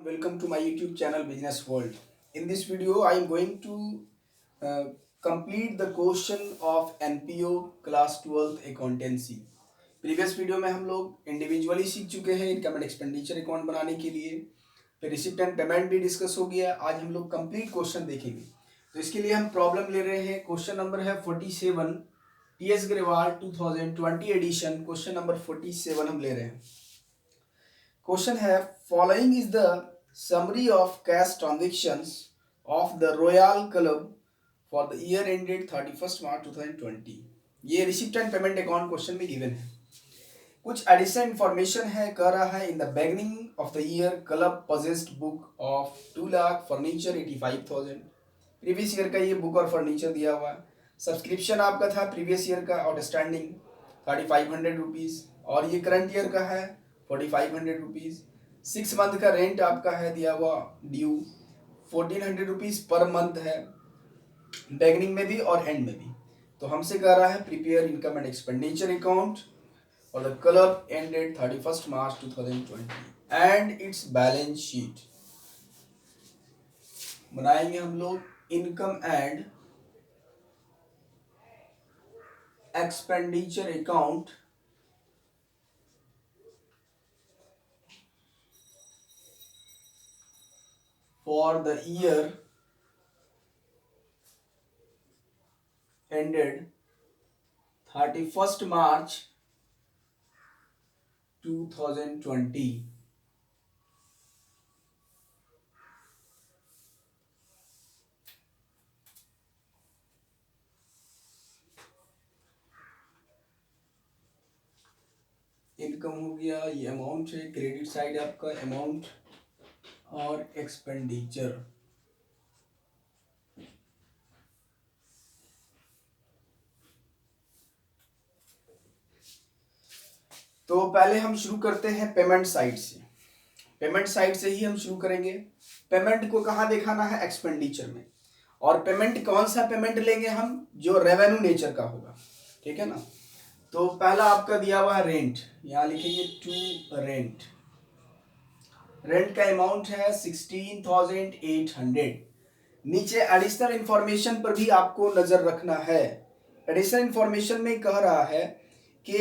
welcome to my YouTube channel Business World. In this video, I am going to uh, complete the question of NPO Class 12th Accountancy. Previous video में हम लोग individually सीख चुके हैं income and expenditure account बनाने के लिए, फिर रिसिप्ट एंड पेमेंट भी डिस्कस हो गया। आज हम लोग कंप्लीट क्वेश्चन देखेंगे। तो इसके लिए हम प्रॉब्लम ले रहे हैं। क्वेश्चन नंबर है 47, TS Grewal 2020 edition, question number 47 हम ले रहे हैं। क्वेश्चन है following is the summary of cash transactions of the royal club for the year ended 31 March 2020। ये receipt and payment account question में गिवन है। कुछ एडिशनल इंफॉर्मेशन है, कह रहा है in the beginning of the year club possessed book of 2 lakh furniture 85,000। Previous year का ये बुक और फर्नीचर दिया हुआ है। सब्सक्रिप्शन आपका था प्रीवियस ईयर का आउटस्टैंडिंग 3500 रुपीज़, और ये करंट ईयर का है 4500 रुपीज़। 6 मंथ का रेंट आपका है दिया हुआ ड्यू 1400 रुपीज़ पर मंथ है, बिगिनिंग में भी और एंड में भी। तो हमसे कह रहा है prepare income and expenditure account और the club ended 31 March 2020 and its balance sheet. बनाएंगे हम लोग income and expenditure account for the year ended 31st March 2020। Income हो गया, ये अमाउंट है, क्रेडिट साइड आपका अमाउंट और एक्सपेंडिचर। तो पहले हम शुरू करते हैं पेमेंट साइड से। पेमेंट साइड से ही हम शुरू करेंगे। पेमेंट को कहाँ दिखाना है? एक्सपेंडिचर में। और पेमेंट कौन सा पेमेंट लेंगे हम? जो रेवेन्यू नेचर का होगा, ठीक है ना। तो पहला आपका दिया हुआ है रेंट, यहाँ लिखेंगे टू रेंट। रेंट का अमाउंट है 16,800। नीचे एडिशनल इंफॉर्मेशन पर भी आपको नजर रखना है। एडिशनल इंफॉर्मेशन में कह रहा है कि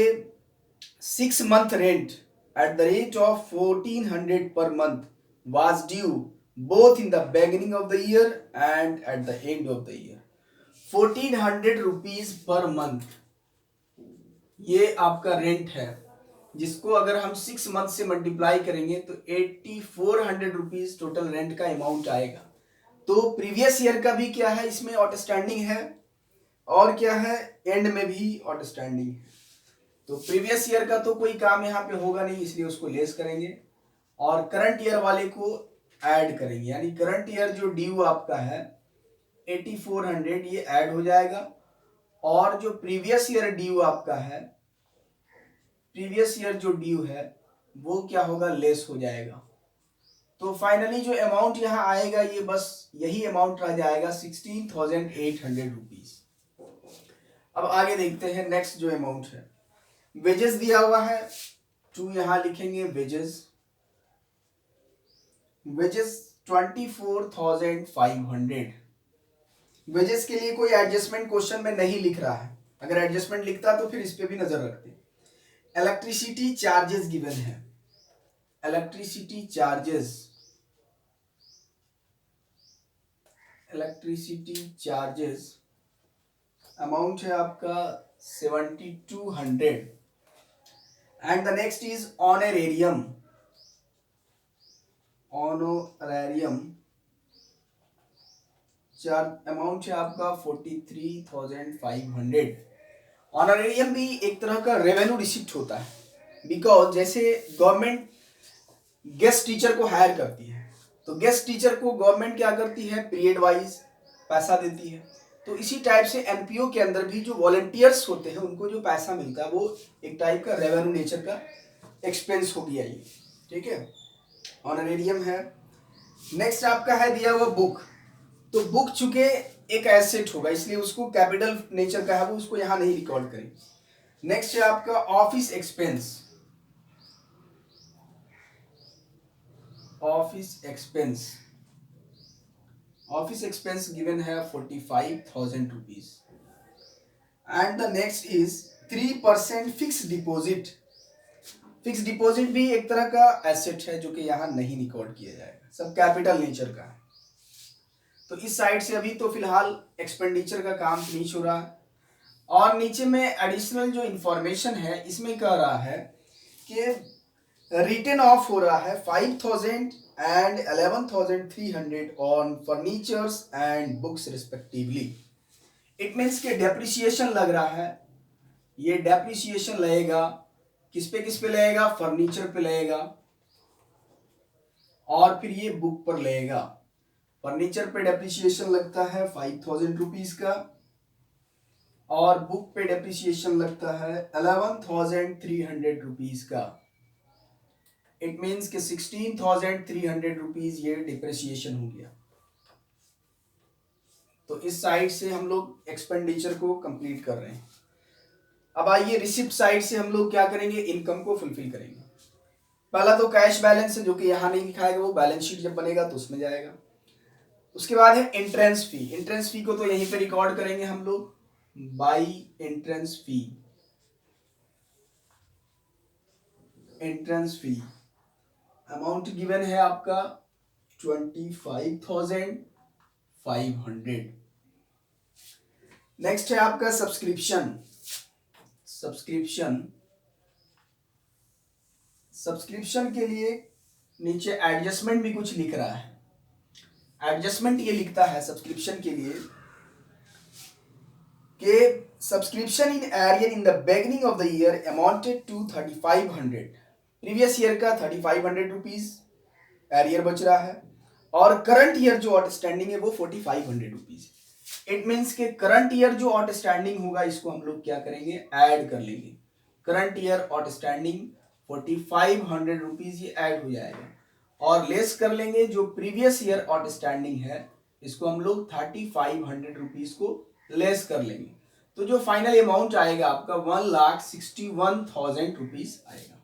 6 month rent at the rate of 1400 per month was due both in the beginning of the year and at the end of the year। 1400 rupees per month ये आपका रेंट है, जिसको अगर हम 6 मंथ से मल्टीप्लाई करेंगे तो 8400 रुपीज टोटल रेंट का अमाउंट आएगा। तो प्रीवियस ईयर का भी क्या है, इसमें आउटस्टैंडिंग है, और क्या है, एंड में भी आउटस्टैंडिंग है। तो प्रीवियस ईयर का तो कोई काम यहाँ पे होगा नहीं, इसलिए उसको लेस करेंगे और करंट ईयर वाले को ऐड करेंगे। यानी करंट ईयर जो ड्यू आपका है 8400 ये ऐड हो जाएगा, और जो प्रीवियस ईयर ड्यू आपका है, प्रीवियस ईयर जो ड्यू है वो क्या होगा, लेस हो जाएगा। तो फाइनली जो अमाउंट यहाँ आएगा ये बस यही अमाउंट रह जाएगा 16,800 रुपीज। अब आगे देखते हैं नेक्स्ट जो अमाउंट है। वेजेस दिया हुआ है, टू यहां लिखेंगे वेजेस। वेजेस 24,500। वेजेस के लिए कोई एडजस्टमेंट क्वेश्चन में नहीं लिख रहा है, अगर एडजस्टमेंट लिखता तो फिर इस पे भी नजर रखते। इलेक्ट्रिसिटी चार्जेस गिवन है, electricity charges, electricity charges amount है आपका 7,200। And the next is honorarium. Honorarium charge amount है आपका 43,500। ऑनरेरियम भी एक तरह का रेवेन्यू रिसिप्ट होता है, बिकॉज जैसे गवर्नमेंट गेस्ट टीचर को हायर करती है, तो गेस्ट टीचर को गवर्नमेंट क्या करती है, पीरियड वाइज पैसा देती है। तो इसी टाइप से एनपीओ के अंदर भी जो वॉलंटियर्स होते हैं उनको जो पैसा मिलता है वो एक टाइप का रेवेन्यू नेचर का एक्सपेंस हो गया ये, ठीक है, ऑनरेरियम है। नेक्स्ट आपका है दिया हुआ बुक। तो बुक चूंकि एक एसेट होगा इसलिए उसको कैपिटल नेचर का है, वो उसको यहां नहीं रिकॉर्ड करेंगे। नेक्स्ट है आपका office expense. Office expense given है 45,000 rupees. And the next is 3% fix deposit. Fix deposit भी एक तरह का एसेट है जो कि यहाँ नहीं रिकॉर्ड किया जाएगा, सब कैपिटल नेचर का है। तो इस साइड से अभी तो फिलहाल एक्सपेंडिचर का काम फिनिश हो रहा है। और नीचे में एडिशनल जो इंफॉर्मेशन है इसमें कह रहा है कि रिटर्न ऑफ हो रहा है 5,000 and 11,300 on furnitures and books respectively. It means के डेप्रिसिएशन लग रहा है। ये डेप्रिसिएशन लगेगा किस पे लगेगा, फर्नीचर पे लगेगा और फिर ये बुक पर लगेगा। फर्नीचर पे डेप्रिसिएशन लगता है 5,000 रुपीज का और बुक पे डेप्रिसिएशन लगता है 11,300 रुपीज का। इट मीन्स कि 16,300 रुपीज ये डिप्रिसिएशन हो गया। तो इस साइड से हम लोग एक्सपेंडिचर को कंप्लीट कर रहे हैं। अब आइए रिसिप्ट साइड से हम लोग क्या करेंगे, इनकम को फुलफिल करेंगे। पहला तो कैश बैलेंस है जो कि यहाँ नहीं दिखाएगा, वो बैलेंस शीट जब बनेगा तो उसमें जाएगा। उसके बाद है एंट्रेंस फी। एंट्रेंस फी को तो यहीं पे रिकॉर्ड करेंगे हम लोग by entrance fee. Entrance fee amount given है आपका 25,500। नेक्स्ट है आपका सब्सक्रिप्शन। सब्सक्रिप्शन के लिए नीचे एडजस्टमेंट भी कुछ लिख रहा है। एडजस्टमेंट ये लिखता है सब्सक्रिप्शन के लिए कि subscription in arrear in the beginning of the year amounted to 3,500। Previous year का 3,500 रुपीज एरियर बच रहा है और करंट ईयर जो आउटस्टैंडिंग है वो 4,500 रुपीज। इट मीन्स के करंट ईयर जो आउटस्टैंडिंग होगा इसको हम लोग क्या करेंगे, ऐड कर लेंगे। करंट ईयर आउटस्टैंडिंग 4,500 रुपीज ये ऐड हो जाएगा और लेस कर लेंगे जो प्रीवियस ईयर आउटस्टैंडिंग है, इसको हम लोग 3,500 रुपीज को लेस कर लेंगे। तो जो फाइनल अमाउंट आएगा आपका 1,61,000 रुपीज आएगा।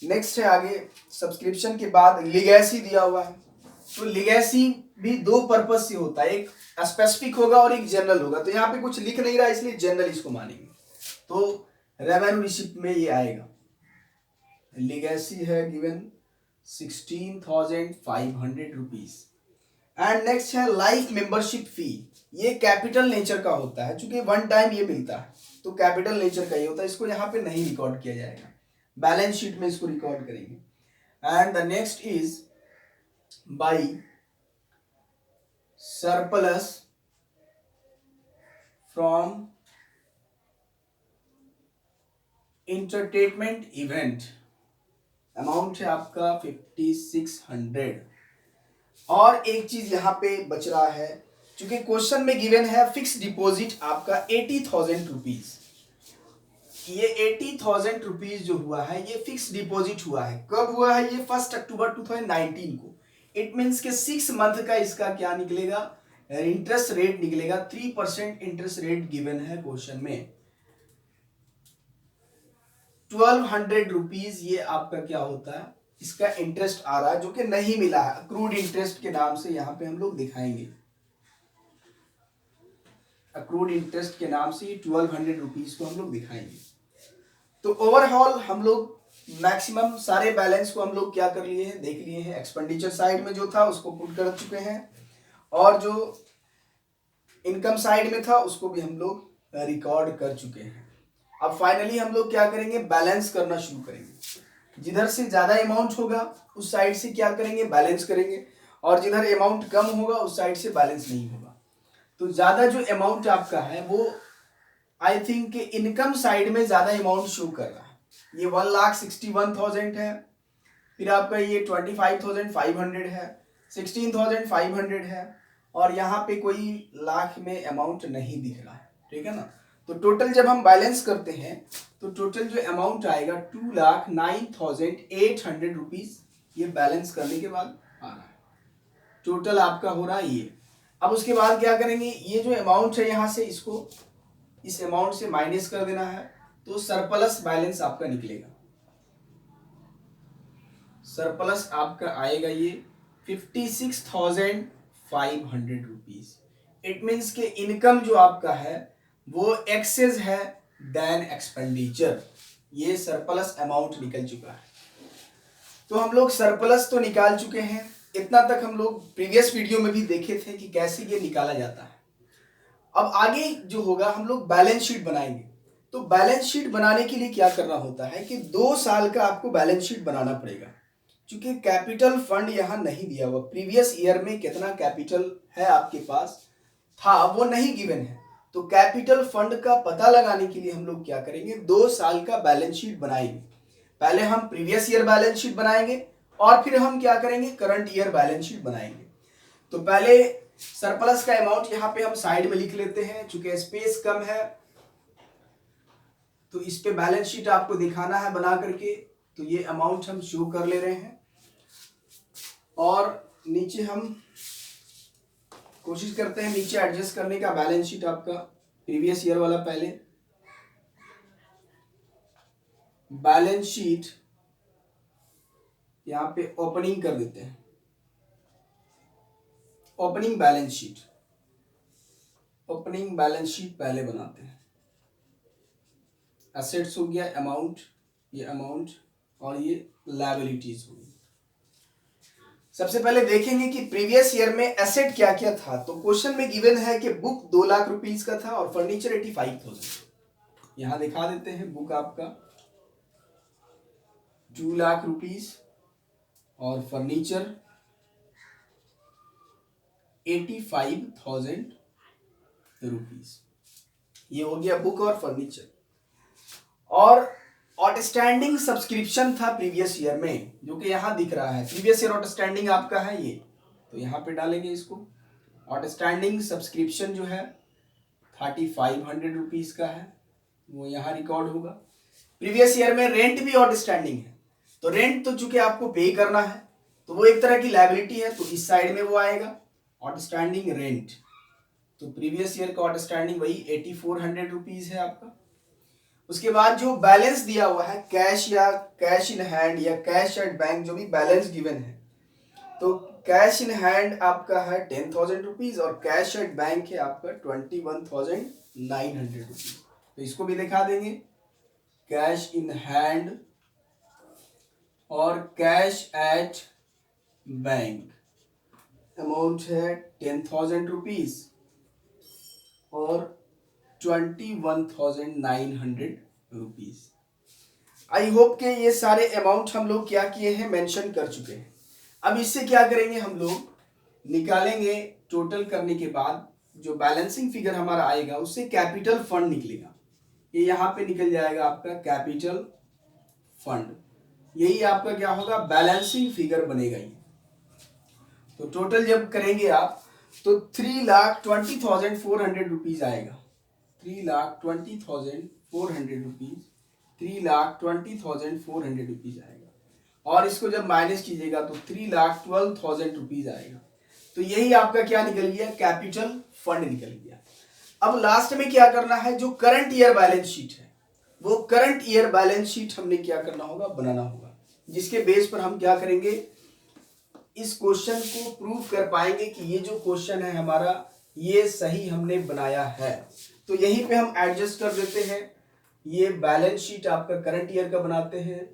नेक्स्ट है आगे सब्सक्रिप्शन के बाद लिगेसी दिया हुआ है। तो लिगेसी भी दो पर्पज से होता है, एक स्पेसिफिक होगा और एक जनरल होगा। तो यहाँ पे कुछ लिख नहीं रहा इसलिए जनरल इसको मानेंगे। तो रेवेन्यू रिसिप्ट में ये आएगा, लिगेसी है गिवन 16,500 रुपीज। एंड नेक्स्ट है लाइफ मेंबरशिप फी। ये कैपिटल नेचर का होता है, चूंकि वन टाइम ये मिलता है तो कैपिटल नेचर का ही होता है। इसको यहाँ पे नहीं रिकॉर्ड किया जाएगा, बैलेंस शीट में इसको रिकॉर्ड करेंगे। And the next is by surplus from entertainment event. Amount है आपका 5,600। और एक चीज यहां पे बच रहा है, क्योंकि क्वेश्चन में गिवन है फिक्स डिपॉजिट आपका 80,000 रुपीज। ये 80,000 रुपीज जो हुआ है ये फिक्स डिपॉजिट हुआ है। कब हुआ है ये? 1 अक्टूबर 2019 को। इट मीन्स के 6 मंथ का इसका क्या निकलेगा, इंटरेस्ट रेट निकलेगा। 3% इंटरेस्ट रेट गिवन है क्वेश्चन में। 1,200 रुपीज ये आपका क्या होता है, इसका इंटरेस्ट आ रहा है जो कि नहीं मिला है। अक्रूड इंटरेस्ट के नाम से यहाँ पे हम लोग दिखाएंगे। अक्रूड इंटरेस्ट के नाम से 1,200 रुपीज को हम लोग दिखाएंगे। तो ओवरऑल हम लोग मैक्सिमम सारे बैलेंस को हम लोग क्या कर लिए हैं, देख लिए हैं। एक्सपेंडिचर साइड में जो था उसको पुट कर चुके हैं और जो इनकम साइड में था उसको भी हम लोग रिकॉर्ड कर चुके हैं। अब फाइनली हम लोग क्या करेंगे, बैलेंस करना शुरू करेंगे। जिधर से ज्यादा अमाउंट होगा उस साइड से क्या करेंगे, बैलेंस करेंगे, और जिधर अमाउंट कम होगा उस साइड से बैलेंस नहीं होगा। तो ज्यादा जो अमाउंट आपका है वो आई थिंक इनकम साइड में ज्यादा अमाउंट शो कर रहा है। ये 1,61,000 है, फिर आपका ये 25,500 है, 16,500 है, और यहाँ पे कोई लाख में अमाउंट नहीं दिख रहा है। ठीक है ना। तो टोटल जब हम बैलेंस करते हैं तो टोटल जो अमाउंट आएगा 2,09,800 रुपीज ये बैलेंस करने के बाद आ रहा है। टोटल आपका हो रहा है ये। अब उसके बाद क्या करेंगे, ये जो अमाउंट है यहाँ से इसको इस अमाउंट से माइनस कर देना है, तो सरप्लस बैलेंस आपका निकलेगा। सरप्लस आपका आएगा ये 56,500 रुपीज। इट मीन्स के इनकम जो आपका है वो एक्सेस है देन एक्सपेंडिचर, ये सरप्लस अमाउंट निकल चुका है। तो हम लोग सरप्लस तो निकाल चुके हैं, इतना तक हम लोग प्रीवियस वीडियो में भी देखे थे कि कैसे ये निकाला जाता है। अब आगे जो होगा हम लोग बैलेंस शीट बनाएंगे। तो बैलेंस शीट बनाने के लिए क्या करना होता है कि 2 साल का आपको बैलेंस शीट बनाना पड़ेगा, क्योंकि कैपिटल फंड यहाँ नहीं दिया हुआ। प्रीवियस ईयर में कितना कैपिटल है आपके पास था वो नहीं गिवन है। तो कैपिटल फंड का पता लगाने के लिए हम लोग क्या करेंगे, 2 साल का बैलेंस शीट बनाएंगे। पहले हम प्रीवियस ईयर बैलेंस शीट बनाएंगे और फिर हम क्या करेंगे, करंट ईयर बैलेंस शीट बनाएंगे। तो पहले सरप्लस का अमाउंट यहाँ पे हम साइड में लिख लेते हैं, चूंकि स्पेस कम है तो इस पे बैलेंस शीट आपको दिखाना है बना करके। तो ये अमाउंट हम शो कर ले रहे हैं और नीचे हम कोशिश करते हैं नीचे एडजस्ट करने का बैलेंस शीट आपका प्रीवियस ईयर वाला। पहले बैलेंस शीट यहाँ पे ओपनिंग कर देते हैं, opening balance sheet, opening balance sheet पहले बनाते हैं। एसेट्स हो गया अमाउंट, ये अमाउंट, और ये लायबिलिटीज होगी। सबसे पहले देखेंगे कि प्रीवियस ईयर में एसेट क्या क्या था। तो क्वेश्चन में गिवन है कि बुक 2 लाख रुपीस का था और फर्नीचर 85,000। यहां दिखा देते हैं बुक आपका 2 लाख रुपीस और फर्नीचर 85,000 रुपीस। ये हो गया बुक और फर्नीचर। और आउटस्टैंडिंग सब्सक्रिप्शन था प्रीवियस ईयर में, जो कि यहां दिख रहा है। प्रीवियस ईयर आउटस्टैंडिंग आपका है ये, तो यहां पे डालेंगे इसको। आउटस्टैंडिंग सब्सक्रिप्शन जो है 3500 रुपीज का है, वो यहाँ रिकॉर्ड होगा। प्रीवियस ईयर में रेंट भी आउटस्टैंडिंग है, तो रेंट तो चूंकि आपको पे करना है तो वो एक तरह की लायबिलिटी है, तो इस साइड में वो आएगा आउटस्टैंडिंग रेंट। तो प्रीवियस ईयर का आउटस्टैंडिंग वही 8400 रुपीज है आपका। उसके बाद जो बैलेंस दिया हुआ है कैश या कैश इन हैंड या कैश एट बैंक, जो भी बैलेंस गिवन है, तो कैश इन हैंड आपका है 10,000 रुपीज और कैश एट बैंक है आपका 21,900 रुपीज। तो इसको भी दिखा देंगे, कैश इन हैंड और कैश एट बैंक अमाउंट है 10,000 रुपीज और 21,900 रुपीज। आई होप के ये सारे अमाउंट हम लोग क्या किए हैं, मेंशन कर चुके हैं। अब इससे क्या करेंगे, हम लोग निकालेंगे। टोटल करने के बाद जो बैलेंसिंग फिगर हमारा आएगा उससे कैपिटल फंड निकलेगा। ये यहाँ पे निकल जाएगा आपका कैपिटल फंड, यही आपका क्या होगा, बैलेंसिंग फिगर बनेगा ये। तो टोटल जब करेंगे आप तो 3,20,400 रुपीज आएगा। 3,20,400 रुपीज, 3,20,400 रुपीज आएगा। और इसको जब माइनस कीजिएगा तो 3,12,000 रुपीज आएगा। तो यही आपका क्या निकल गया, कैपिटल फंड निकल गया। अब लास्ट में क्या करना है, जो करंट ईयर बैलेंस शीट है वो करंट ईयर बैलेंस शीट हमने क्या करना होगा, बनाना होगा, जिसके बेस पर हम क्या करेंगे, इस क्वेश्चन को प्रूव कर पाएंगे कि ये जो क्वेश्चन है हमारा ये सही हमने बनाया है। तो यहीं पे हम एडजस्ट कर देते हैं। ये बैलेंस शीट आपका करंट ईयर का बनाते हैं,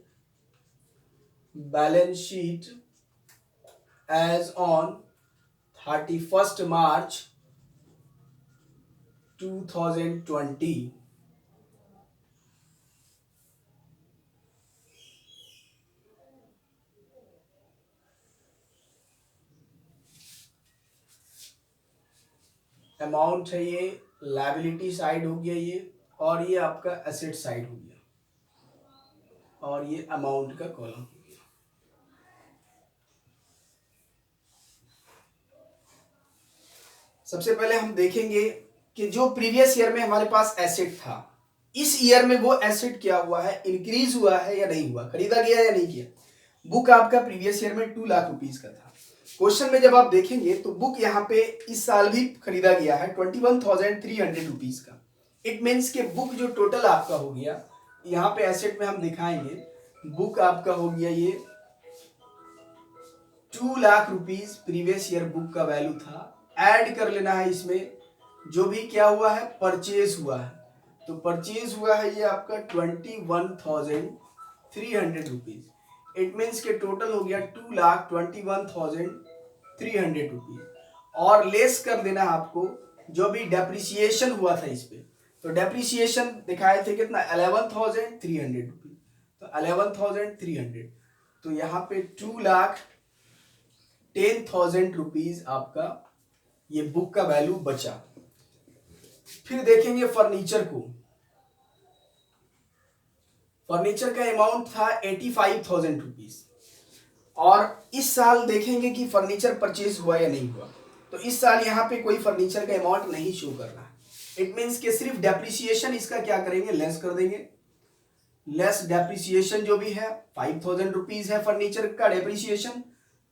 balance sheet as on 31 March 2020। Amount है ये, लायबिलिटी साइड हो गया ये, और ये आपका एसेट साइड हो गया, और ये अमाउंट का कॉलम हो गया। सबसे पहले हम देखेंगे कि जो प्रीवियस ईयर में हमारे पास एसेट था, इस ईयर में वो एसेट क्या हुआ है, इंक्रीज हुआ है या नहीं हुआ, खरीदा गया या नहीं किया। बुक आपका प्रीवियस ईयर में 2 लाख रुपीज का था। क्वेश्चन में जब आप देखेंगे तो बुक यहाँ पे इस साल भी खरीदा गया है 21,300 रुपीज का। इट मीन्स के बुक जो टोटल आपका हो गया, यहाँ पे एसेट में हम दिखाएंगे, बुक आपका हो गया ये 2 lakh rupees previous year book का वैल्यू था, ऐड कर लेना है इसमें जो भी क्या हुआ है परचेज हुआ है। तो परचेज हुआ है ये आपका 21,300 रुपीज। इट मीन्स के टोटल हो गया 2,21,300 रुपीज। और लेस कर देना है आपको जो भी डेप्रिसिएशन हुआ था इस पे। तो डेप्रिसिएशन दिखाए थे कितना 11,300 रुपीज। तो 11,300, तो यहाँ पे 2,10,000 रुपीज आपका ये बुक का वैल्यू बचा। फिर देखेंगे फर्नीचर को। फर्नीचर का अमाउंट था 85,000 रुपीज। और इस साल देखेंगे कि फर्नीचर परचेज हुआ या नहीं हुआ। तो इस साल यहाँ पे कोई फर्नीचर का अमाउंट नहीं शो कर रहा है। इट मीन्स के सिर्फ डेप्रिसिएशन इसका क्या करेंगे, लेस कर देंगे। लेस डेप्रिसिएशन जो भी है 5,000 रुपीज है फर्नीचर का डेप्रिसिएशन।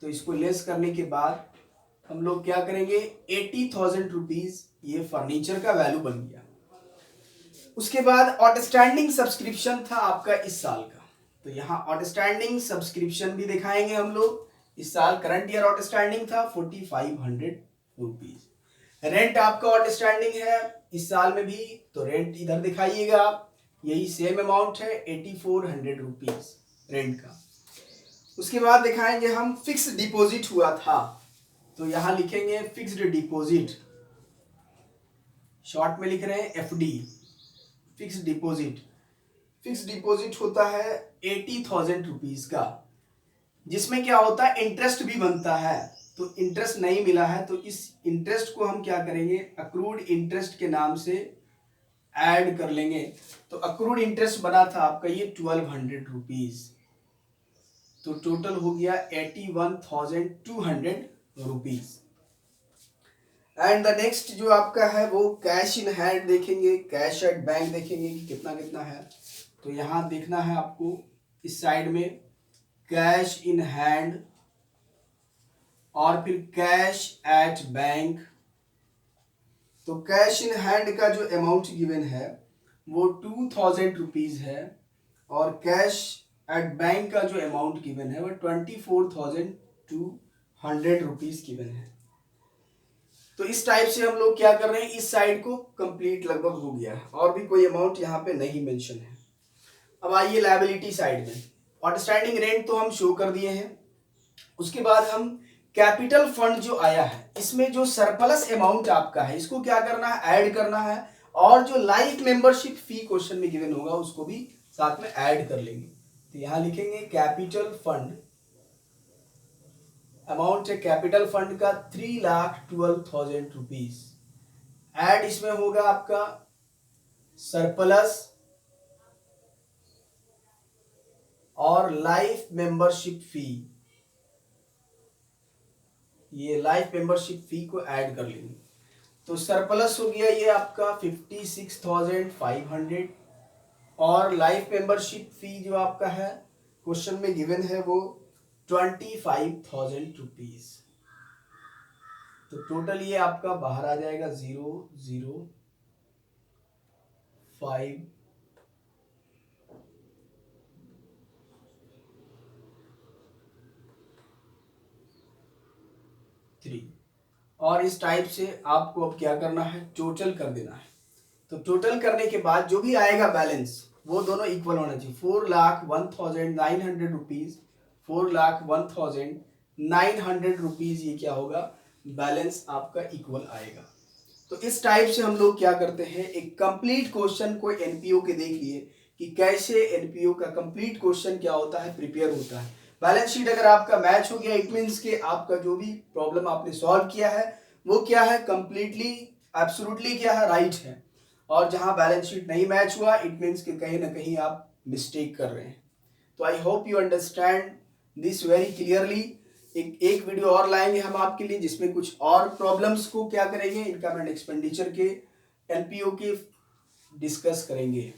तो इसको लेस करने के बाद हम लोग क्या करेंगे, 80,000 रुपीज ये फर्नीचर का वैल्यू बन गया। उसके बाद आउटस्टैंडिंग सब्सक्रिप्शन था आपका इस साल का। तो यहाँ आउटस्टैंडिंग सब्सक्रिप्शन भी दिखाएंगे हम लोग। इस साल करंट ईयर आउटस्टैंडिंग था 4,500 रुपीज। रेंट आपका आउटस्टैंडिंग है इस साल में भी, तो रेंट इधर दिखाइएगा आप। यही सेम अमाउंट है 8,400 रुपीज रेंट का। उसके बाद दिखाएंगे हम फिक्स डिपॉजिट हुआ था। तो यहां लिखेंगे फिक्स्ड डिपॉजिट, शॉर्ट में लिख रहे हैं FD, fix deposit. Fix deposit होता है 80,000 रुपीज का, जिसमें क्या होता है इंटरेस्ट भी बनता है। तो इंटरेस्ट नहीं मिला है तो इस इंटरेस्ट को हम क्या करेंगे, अक्रूड इंटरेस्ट के नाम से ऐड कर लेंगे। तो अक्रूड इंटरेस्ट बना था आपका ये 1,200 रुपीज। तो टोटल हो गया 81,200 रुपीज। एंड द नेक्स्ट जो आपका है वो कैश इन हैंड देखेंगे, कैश एट बैंक देखेंगे कि कितना कितना है। तो यहाँ देखना है आपको इस साइड में कैश इन हैंड और फिर कैश एट बैंक। तो कैश इन हैंड का जो अमाउंट गिवन है वो 2,000 रुपीज है और कैश एट बैंक का जो अमाउंट गिवन है वो 24,200 रुपीज गिवन है। तो इस टाइप से हम लोग क्या कर रहे हैं, इस साइड को कंप्लीट लगभग हो गया है और भी कोई अमाउंट यहाँ पे नहीं मेंशन है। अब आइए लायबिलिटी साइड में। आउटस्टैंडिंग रेंट तो हम शो कर दिए हैं। उसके बाद हम कैपिटल फंड जो आया है इसमें जो सरप्लस अमाउंट आपका है इसको क्या करना है, ऐड करना है। और जो लाइफ मेंबरशिप फी क्वेश्चन में गिवन होगा उसको भी साथ में ऐड कर लेंगे। तो यहां लिखेंगे कैपिटल फंड, अमाउंट है कैपिटल फंड का 3,12,000 रुपीज। ऐड इसमें होगा आपका सरप्लस और लाइफ मेंबरशिप फी। ये लाइफ मेंबरशिप फी को ऐड कर लेंगे। तो सरप्लस हो गया ये आपका 56,500 और लाइफ मेंबरशिप फी जो आपका है क्वेश्चन में गिवन है वो 25,000 रुपीज। तो टोटल ये आपका बाहर आ जाएगा 0,053। और इस टाइप से आपको अब क्या करना है, टोटल कर देना है। तो टोटल करने के बाद जो भी आएगा बैलेंस वो दोनों इक्वल होना चाहिए। 4,01,900 रुपीज, 4,01,900 रुपीज ये क्या होगा, बैलेंस आपका इक्वल आएगा। तो इस टाइप से हम लोग क्या करते हैं, एक कंप्लीट क्वेश्चन को एनपीओ के देख लिए कि कैसे एनपीओ का कंप्लीट क्वेश्चन क्या होता है, प्रिपेयर होता है। बैलेंस शीट अगर आपका मैच हो गया इट मीन्स के आपका जो भी प्रॉब्लम आपने सॉल्व किया है वो क्या है, कंप्लीटली एब्सोल्युटली क्या है, राइट है। और जहां बैलेंस शीट नहीं मैच हुआ इट मीन्स कि कहीं ना कहीं आप मिस्टेक कर रहे हैं। तो I hope you understand this very clearly. एक वीडियो और लाएंगे हम आपके लिए जिसमें कुछ और प्रॉब्लम्स को क्या करेंगे, इनकम एंड एक्सपेंडिचर के एनपीओ के डिस्कस करेंगे।